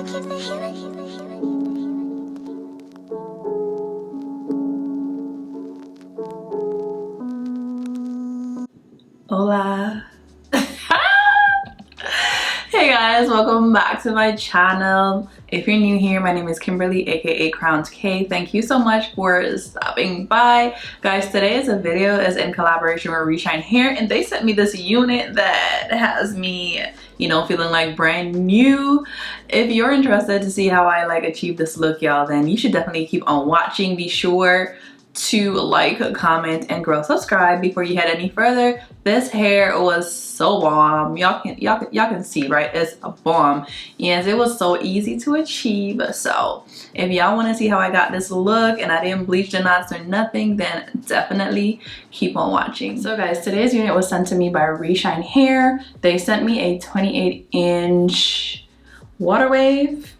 Hola. Hey guys, welcome back to my channel. If you're new here, my name is Kimberly, aka Crowned K. Thank you so much for stopping by. Guys, today's video is in collaboration with Reshine Hair, and they sent me this unit that has me, you know, feeling like brand new. If you're interested to see how I achieve this look, y'all, then you should definitely keep on watching. Be sure to like, comment, and subscribe before you head any further. This hair was so bomb. Y'all can see, right? It's a bomb. Yes, it was so easy to achieve. So if y'all want to see how I got this look and I didn't bleach the knots or nothing, then definitely keep on watching. So guys, today's unit was sent to me by Reshine Hair. They sent me a 28-inch water wave,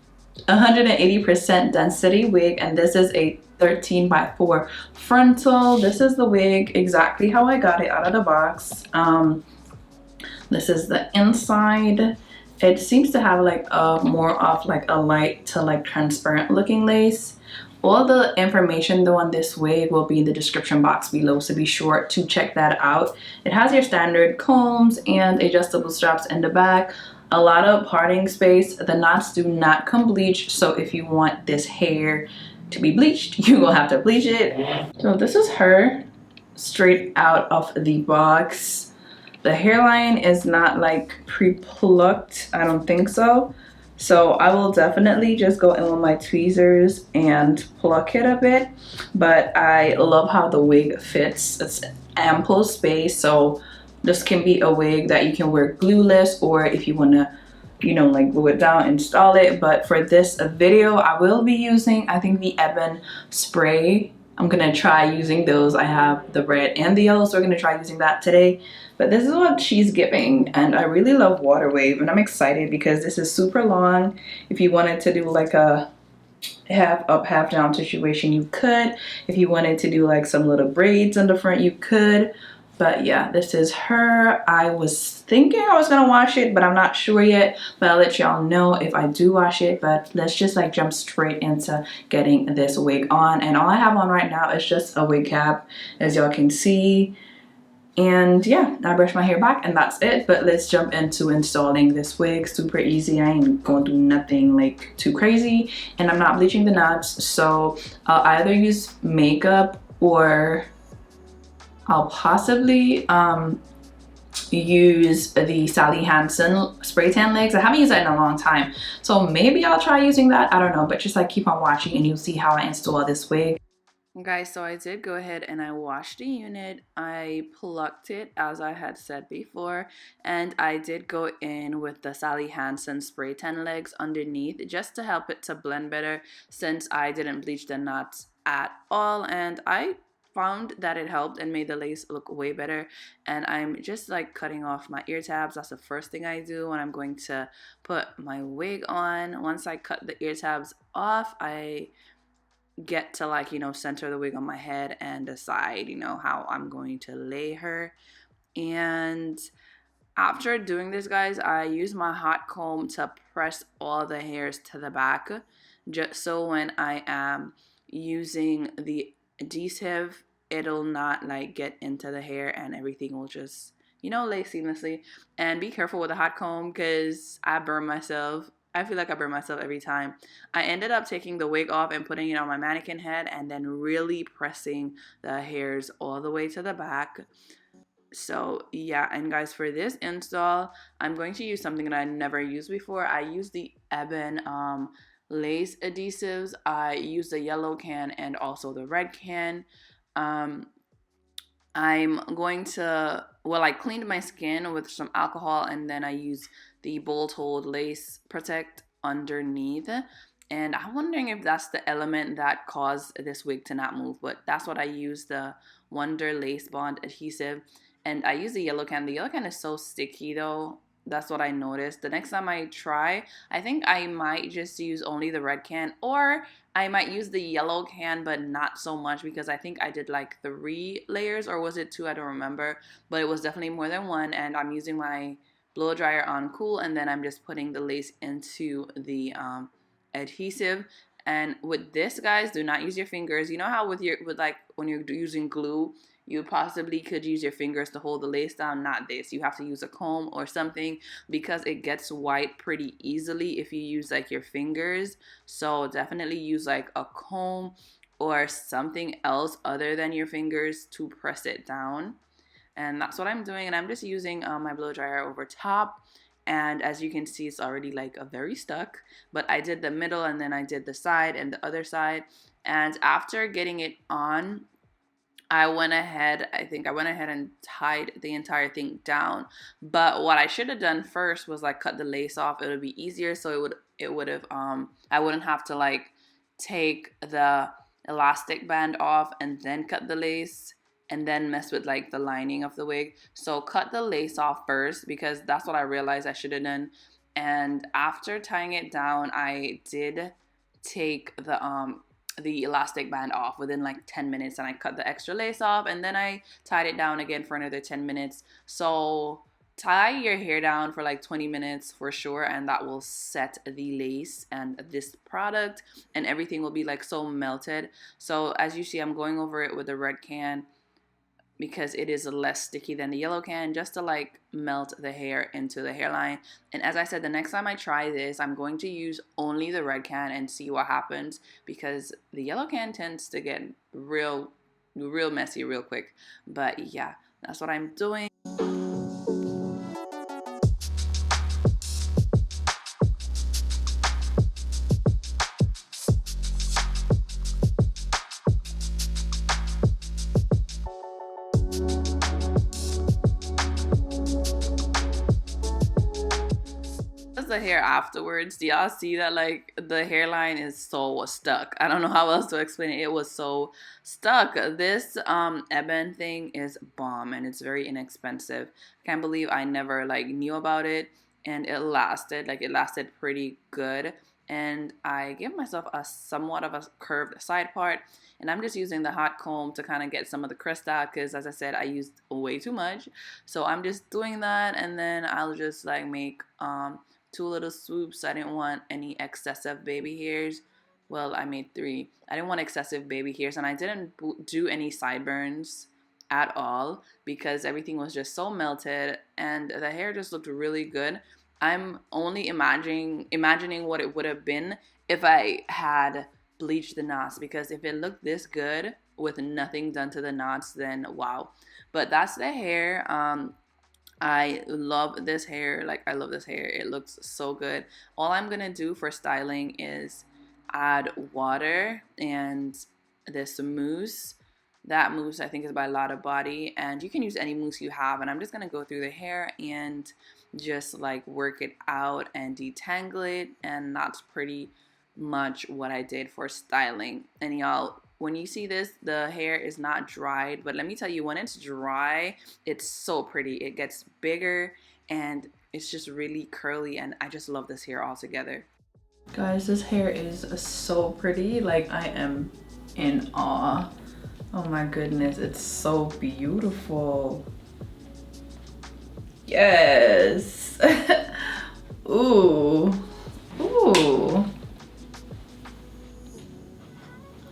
180% density wig, and this is a 13x4 frontal. This is the wig exactly how I got it out of the box. This is the inside. It seems to have more of a light to transparent looking lace. All the information though on this wig will be in the description box below, so be sure to check that out. It has your standard combs and adjustable straps in the back. A lot of parting space. The knots do not come bleached, so if you want this hair to be bleached, you will have to bleach it. So this is her straight out of the box. The hairline is not pre-plucked, I don't think so. So I will definitely just go in with my tweezers and pluck it a bit. But I love how the wig fits. It's ample space, so this can be a wig that you can wear glueless, or if you want to, you know, glue it down, install it. But for this video, I will be using, I think, the Ebin spray. I'm gonna try using those. I have the red and the yellow, so we're gonna try using that today. But this is what she's giving, and I really love water wave, and I'm excited because this is super long. If you wanted to do a half up, half down situation, you could. If you wanted to do some little braids in the front, you could. But yeah, this is her. I was thinking I was gonna wash it, but I'm not sure yet. But I'll let y'all know if I do wash it. But let's just jump straight into getting this wig on. And all I have on right now is just a wig cap, as y'all can see. And yeah, I brush my hair back and that's it. But let's jump into installing this wig. Super easy. I ain't gonna do nothing too crazy. And I'm not bleaching the knots, so I'll either use makeup or I'll possibly use the Sally Hansen spray tan legs. I haven't used that in a long time, so maybe I'll try using that. I don't know, but just keep on watching and you'll see how I install this wig. Guys, so I did go ahead and I washed the unit. I plucked it as I had said before, and I did go in with the Sally Hansen spray tan legs underneath just to help it to blend better, since I didn't bleach the knots at all, and I found that it helped and made the lace look way better. And I'm just cutting off my ear tabs. That's the first thing I do when I'm going to put my wig on. Once I cut the ear tabs off, I get to you know, center the wig on my head and decide, you know, how I'm going to lay her. And after doing this, guys, I use my hot comb to press all the hairs to the back, just so when I am using the adhesive, it'll not get into the hair and everything will just, you know, lay seamlessly. And be careful with the hot comb, because I burn myself. I feel like I burn myself every time. I ended up taking the wig off and putting it on my mannequin head and then really pressing the hairs all the way to the back. So yeah, and guys, for this install, I'm going to use something that I never used before. I use the Ebin lace adhesives. I use the yellow can and also the red can. I'm going to, well, I cleaned my skin with some alcohol, and then I use the Bold Hold Lace Protect underneath. And I'm wondering if that's the element that caused this wig to not move, but that's what I use, the Wonder Lace Bond adhesive. And I use the yellow can. The yellow can is so sticky though. That's what I noticed. The next time I try, I think I might just use only the red can, or I might use the yellow can, but not so much, because I think I did 3 layers, or was it 2? I don't remember, but it was definitely more than 1. And I'm using my blow dryer on cool, and then I'm just putting the lace into the adhesive. And with this, guys, do not use your fingers. You know how with like when you're using glue, you possibly could use your fingers to hold the lace down. Not this. You have to use a comb or something because it gets white pretty easily if you use like your fingers. So definitely use like a comb or something else other than your fingers to press it down. And that's what I'm doing. And I'm just using my blow dryer over top. And as you can see, it's already like very stuck. But I did the middle, and then I did the side and the other side. And after getting it on, I went ahead and tied the entire thing down. But what I should have done first was like cut the lace off. It would be easier, so it would have I wouldn't have to like take the elastic band off and then cut the lace and then mess with like the lining of the wig. So cut the lace off first, because that's what I realized I should have done. And after tying it down, I did take the elastic band off within like 10 minutes, and I cut the extra lace off, and then I tied it down again for another 10 minutes. So tie your hair down for like 20 minutes for sure, and that will set the lace and this product, and everything will be like so melted. So as you see, I'm going over it with a red can because it is less sticky than the yellow can, just to like melt the hair into the hairline. And as I said, the next time I try this, I'm going to use only the red can and see what happens, because the yellow can tends to get real messy real quick. But yeah, that's what I'm doing. The hair afterwards, do y'all see that like the hairline is so stuck? I don't know how else to explain it. It was so stuck. This Ebin thing is bomb, and it's very inexpensive. Can't believe I never like knew about it, and it lasted pretty good. And I gave myself a somewhat of a curved side part, and I'm just using the hot comb to kind of get some of the crest out, because as I said, I used way too much. So I'm just doing that, and then I'll just like make 2 little swoops. I didn't want any excessive baby hairs. Well, I made 3. I didn't want excessive baby hairs, and I didn't do any sideburns at all because everything was just so melted, and the hair just looked really good. I'm only imagining what it would have been if I had bleached the knots, because if it looked this good with nothing done to the knots, then wow. But that's the hair. I love this hair. Like, I love this hair. It looks so good. All I'm gonna do for styling is add water and this mousse. That mousse I think is by Lotta Body, and you can use any mousse you have. And I'm just gonna go through the hair and just like work it out and detangle it, and that's pretty much what I did for styling. And y'all, when you see this, the hair is not dried, but let me tell you, when it's dry, it's so pretty. It gets bigger and it's just really curly, and I just love this hair altogether. Guys, this hair is so pretty. Like, I am in awe. Oh my goodness, it's so beautiful. Yes. Ooh. Ooh.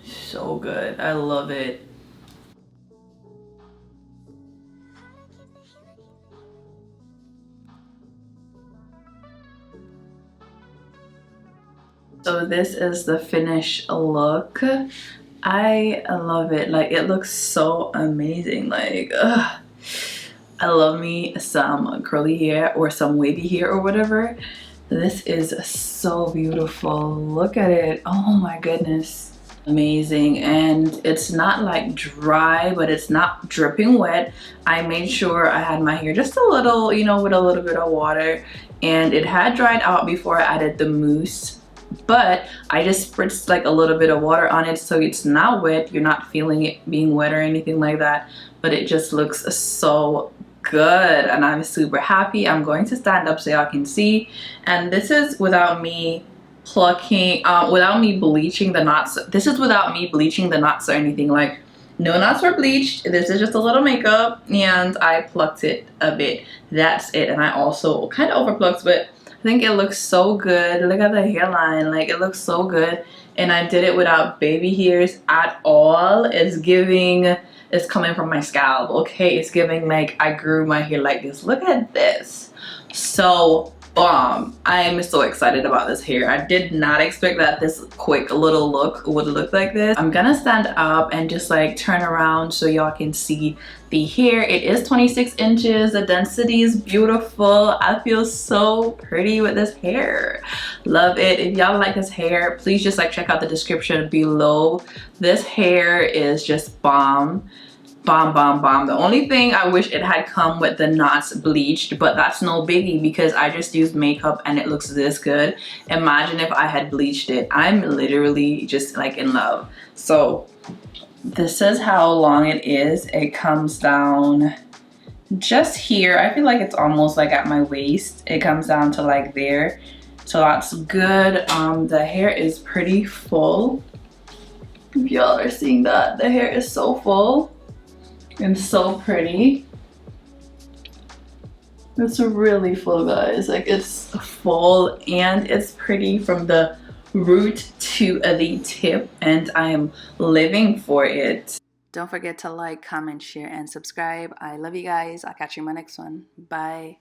So good. I love it. So this is the finished look. I love it. Like, it looks so amazing. Like, ugh. I love me some curly hair or some wavy hair or whatever. This is so beautiful. Look at it. Oh my goodness. Amazing. And it's not like dry, but it's not dripping wet. I made sure I had my hair just a little, you know, with a little bit of water, and it had dried out before I added the mousse, but I just spritzed like a little bit of water on it, so it's not wet. You're not feeling it being wet or anything like that, but it just looks so good, and I'm super happy. I'm going to stand up so y'all can see, and this is without me plucking, without me bleaching the knots. This is without me bleaching the knots or anything. Like, No knots were bleached. This is just a little makeup, and I plucked it a bit. That's it. And I also kind of overplucked, but I think it looks so good. Look at the hairline. Like, it looks so good. And I did it without baby hairs at all. It's giving, it's coming from my scalp, okay? It's giving like I grew my hair like this. Look at this. So bomb. I'm so excited about this hair. I did not expect that this quick little look would look like this. I'm gonna stand up and just like turn around so y'all can see the hair. It is 26 inches. The density is beautiful. I feel so pretty with this hair. Love it. If y'all like this hair, please just like check out the description below. This hair is just bomb. Bomb, bomb, bomb. The only thing I wish it had come with the knots bleached, but that's no biggie because I just used makeup and it looks this good. Imagine if I had bleached it. I'm literally just like in love. So this is how long it is. It comes down just here. I feel like it's almost like at my waist. It comes down to like there. So that's good. The hair is pretty full. If y'all are seeing that, the hair is so full. And so pretty. It's really full, guys. Like, it's full and it's pretty from the root to the tip, and I am living for it. Don't forget to like, comment, share, and subscribe. I love you guys. I'll catch you in my next one. Bye.